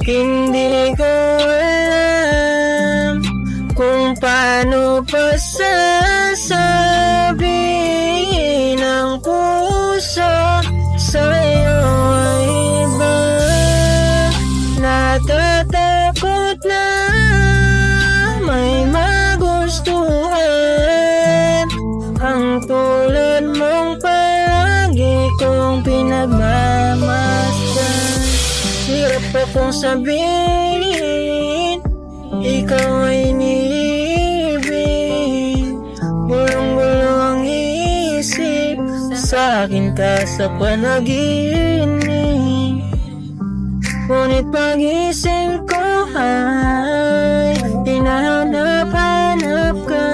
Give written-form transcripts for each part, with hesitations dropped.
Hindi ko alam kung paano pa sasabihin ang puso sa'yo ay iba. Natatakot na may magustuhan ang tulad mong palagi kong pinagmamasdan. Hirap akong sabihin ikaw ay iniibig. Bulong-bulong ang isip sa akin ka sa panaginip. Ngunit pagising ko ay hinahanap-hanap ka.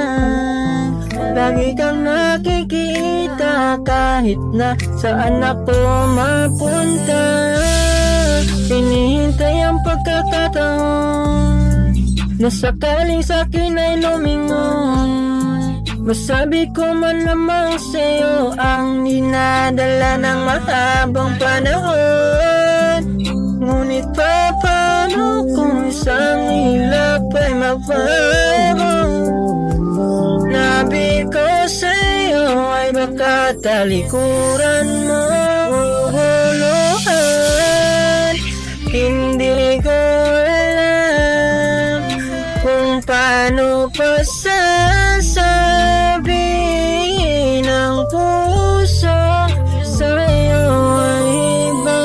Lagi kang nakikita kahit na saan ako mapunta. Hinihintay ang pagkakataon na sakaling sa'kin ay lumingon. Masabi ko man lamang sa'yo ang dinadala ng mahabang panahon. Ngunit paano kung isang ilap ay magbago? Nabi ko sa'yo ay baka talikuran mo huluhan. Hindi ko alam kung paano pa sasabihin ang puso sa'yo ay iba.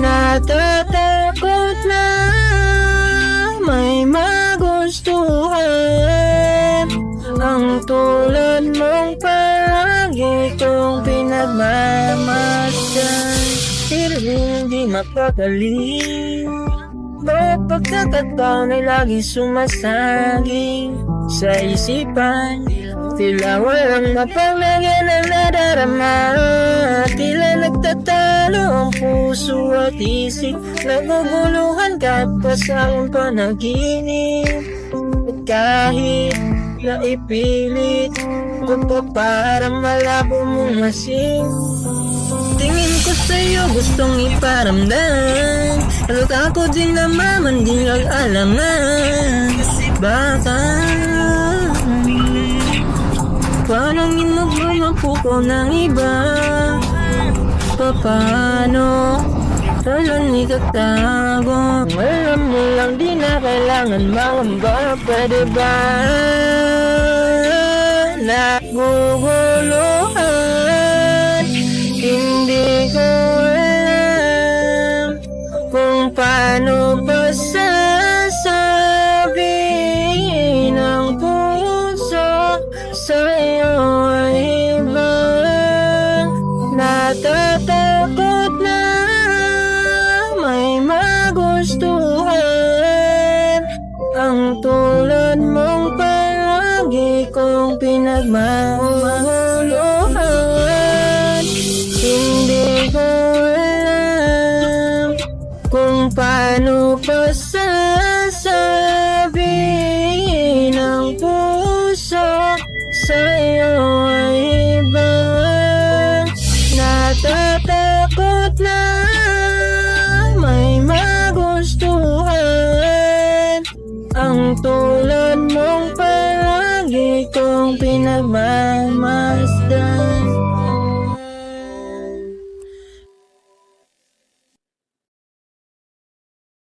Natatakot na may magustuhan ang tulad mong palagi kong pinagmamasdan. Hindi mapagaling bawat pagkakataon ay lagi sumasaging sa isipan. Tila walang mapaglagyan na nadarama. Tila nagtatalo ang puso at isip. Naguguluhan ka pa sa aking panaginip. At kahit na ipilit ko pa para malabo mong masing, tingin ko sa'yo gustong iparamdam. At ako din naman di nag-alangan. Baka parang inagmapo ko ng iba. Paano talan ikatago? Alam mo lang di na kailangan mangamba. Pwede ba naguguluhan? Hindi ko alam kung paano pa sasabihin ang puso sa'yo ay iba. Natatakot na may magustuhan ang tulad mong palagi kong pinagmamahuluhan. Hindi ko alam kung paano pa sasabihin ang puso sa'yo ay iba. Natatakot na may magustuhan ang tulad mong palagi kong pinagmamasdan.